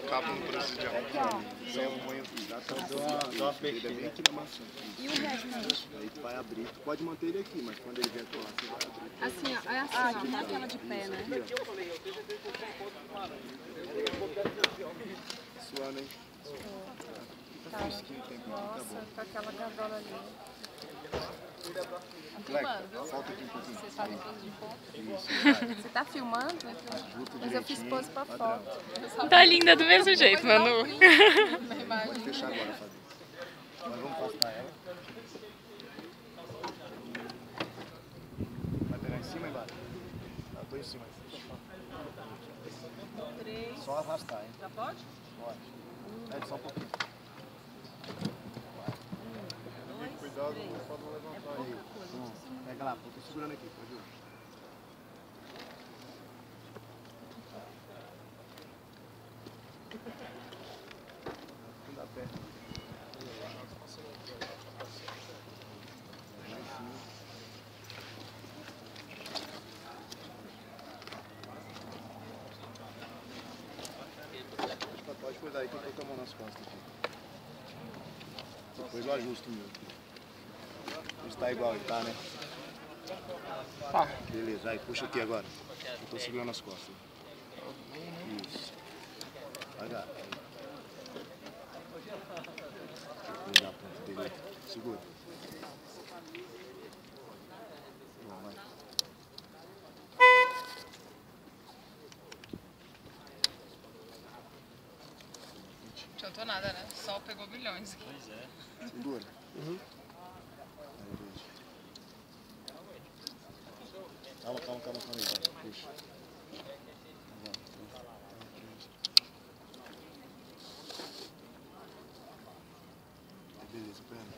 Cabo no precisão. Aqui, ó. Sem um banho. Dá uma perdida bem aqui na maçã. E o restante? Aí tu vai abrir. Tu pode manter ele aqui, mas quando ele vier pra lá, você vai abrir. Assim, ó. É assim, ó. Não é aquela de pé, né? Suando, hein? Tá. Nossa, com aquela gadola ali. Falta aqui um pouquinho. Vocês fazem pose de foto? Isso, Você tá filmando? Mas eu fiz pose pra foto. Tá linda do mesmo jeito, Manu. Pode fechar agora, Fabi. Mas vamos afastar ela. Vai pegar em cima ou embaixo? Eu tô em cima. Só arrastar, hein? Já pode? Pode. Pede só um pouquinho. Cuidado, só não levantar aí. Pega lá, tô segurando aqui, pode ir. Não dá pé. Pode cuidar aí que eu tô com a mão nas costas aqui. Depois eu ajusto o meu. Está igual, tá, né? Tá. Beleza, aí puxa aqui agora. Eu tô segurando as costas. Isso. Devagar. Vou dar a ponta dele. Segura. Bom, vai. Não adiantou nada, né? O sol pegou bilhões aqui. Pois é. Segura. Calma aí, vai. Puxa. Beleza, perna.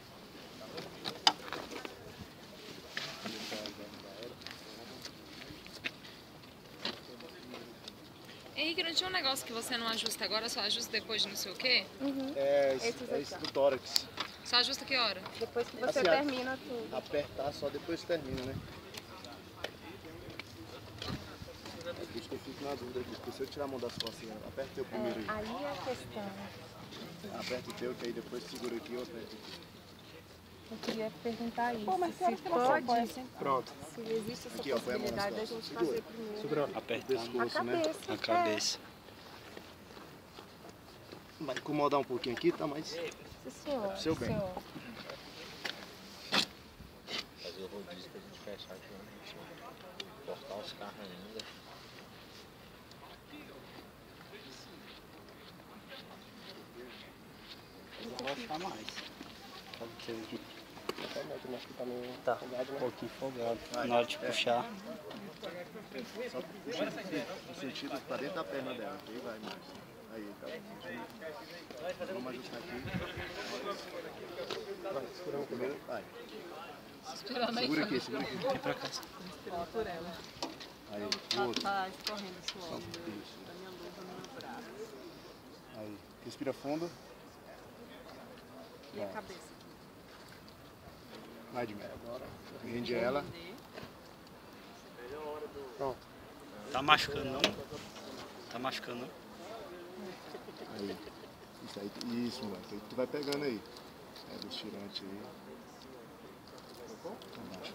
Henrique, não tinha um negócio que você não ajusta agora, só ajusta depois de não sei o quê? É esse do tórax. Só ajusta que hora? Depois que você Assim, termina tudo. Apertar só depois que termina, né? É por isso que eu fico na dúvida aqui, porque se eu tirar a mão das costas, aperta o teu primeiro aí. Aí é a questão. Aperta o teu, que aí depois segura aqui e eu aperto aqui. Eu queria perguntar isso. Mas se pode, Pronto. se existe essa Aqui, ó, põe a mão nas possibilidade da gente costas. fazer primeiro. Segurando. Apertando A Pescoço, né? cabeça. a cabeça. Vai incomodar um pouquinho aqui, tá? Mas Sim, senhor. Seu bem. Senhor. Fazer o rodízio pra gente fechar aqui, né? Cortar os carros ainda. Eu vou arrastar mais. Pode ser. Tá, um pouquinho folgado. Na hora de puxar. só puxa no sentido pra dentro da perna dela. Aí vai mais. Aí, tá. Vamos ajustar aqui. Vai, segura o primeiro. Vai. Esperando aí. Segura aqui, segura aqui. Vem pra cá. Ó, por ela. Aí, o outro. Tá escorrendo suor Isso. da minha blusa no meu braço. Aí, respira fundo. E a cabeça? Vai de merda. Rende ela. Pronto. Tá machucando não? Tá machucando não? Aí. Isso aí, isso, moleque. Aí tu vai pegando aí. Pega os tirantes aí. Abaixa.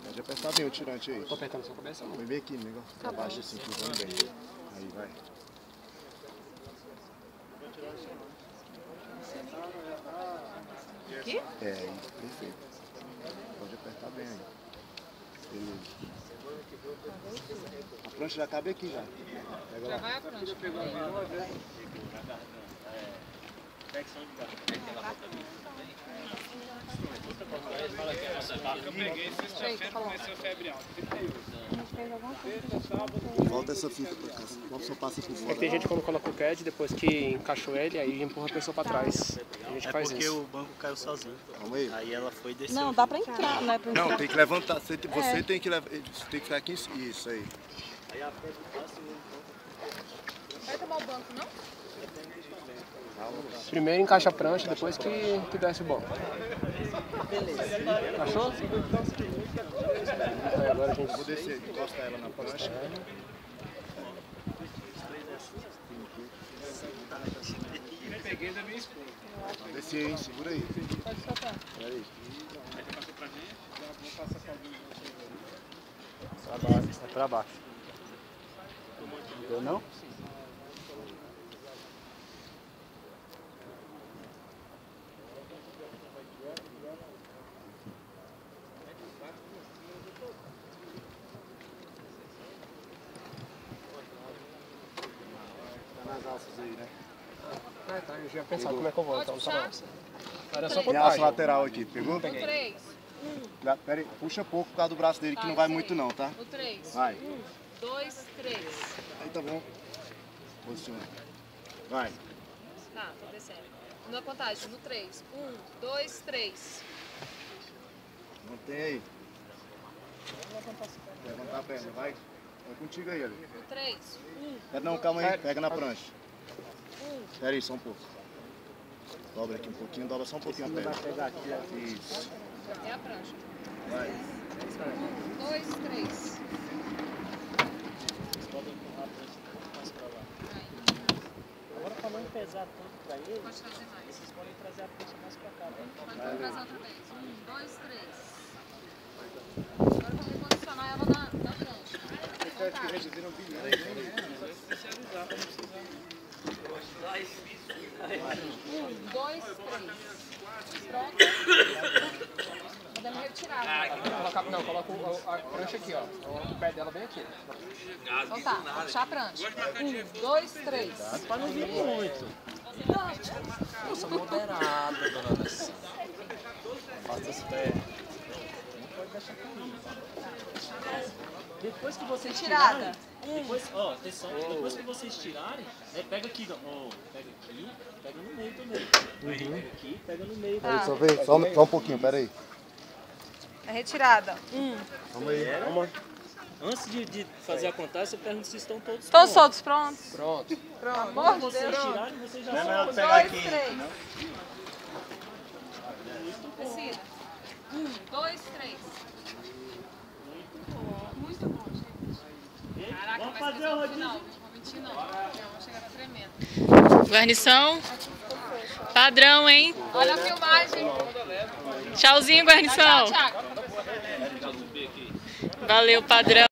Pode apertar bem o tirante aí. Tô apertando sua cabeça, não. Põe bem aqui, negócio. Abaixa assim, cruzando bem. Aí, vai. Aqui? É, isso, perfeito. Pode apertar bem aí. Beleza. A prancha já cabe aqui já. Pega Já lá. vai a prancha. Eu peguei sexta-feira, comecei febre alta. Volta essa fita pra cá. Só passa por É fora. que tem gente quando coloca o CAD, depois que encaixou ele, aí empurra a pessoa pra trás. A gente É faz porque isso. o banco caiu sozinho. Calma aí. Aí ela foi descer. Não, dá pra entrar, não é pra entrar. Não, tem que levantar. Você tem que levar. Você tem que ficar aqui. Isso aí. Vai tomar o banco, não? Primeiro encaixa a prancha, depois que desce o banco. Encaixou? Aí agora a gente... Vou descer, encosta ela na prancha. peguei da minha esposa. Desce aí, segura aí. Pode soltar. Pera aí. Aí já passou pra mim, já vou passar pra alguém de vocês aí. Pra baixo, é pra baixo. Deu não? Tá nas alças aí, né? Tá, eu já ia pensar como é que eu vou, então Pode tá puxar. bom. Era só Tem alça contagem. lateral aqui, pegou? No 3. Pera aí, puxa pouco por causa do braço dele que não vai muito não, tá? No 3. Vai. 1, 2, 3. Aí tá bom. Posiciona. Vai. Tá, tô descendo. Na contagem, no 3. 1, 2, 3. Mantém aí. Levantar a perna, vai. Vai contigo aí, ali. No 3. 1, Pera, não, calma aí, pega na prancha. 1. Pera aí, só um pouco. Dobra aqui um pouquinho, dobra só um pouquinho a perna. Isso. É a prancha. Vai. 2, 3. Agora pra não pesar tanto pra ele, Pode trazer mais. vocês podem trazer a prancha mais pra cá. Né? Pode trazer outra vez. 1, 2, 3. Agora eu vou reposicionar ela na prancha. Contagem. 1, 2, 3. Pronto. Podemos retirar. Não, coloca a prancha aqui, ó. O pé dela bem aqui. Então tá, vou puxar a prancha. 1, 2, 3. Pra não vir muito. Moça moderada, dona Alessandra. Faça as pernas. Não pode deixar cair. Depois que vocês tirarem, atenção, depois que vocês tirarem, pega aqui, pega aqui, pega no meio também. Pega aqui, pega no meio. Aí, só um pouquinho, pera aí. É retirada. Vamos aí. Antes de fazer a contagem, você pergunta se estão todos Todos soltos, prontos? Pronto. Pronto. Quando Amor de vocês Deus. tirarem, vocês já 1, sabem. 2, 3. Descida. 1, 2, 3. Muito bom, gente. Caraca, Vamos vai fazer ser o no rodízio. final. Não vou mentir, não. Já vou chegar tremendo. Guarnição. Padrão, hein? Olha a filmagem. Tchauzinho, guarnição. Tchau, Thiago. Valeu, padrão.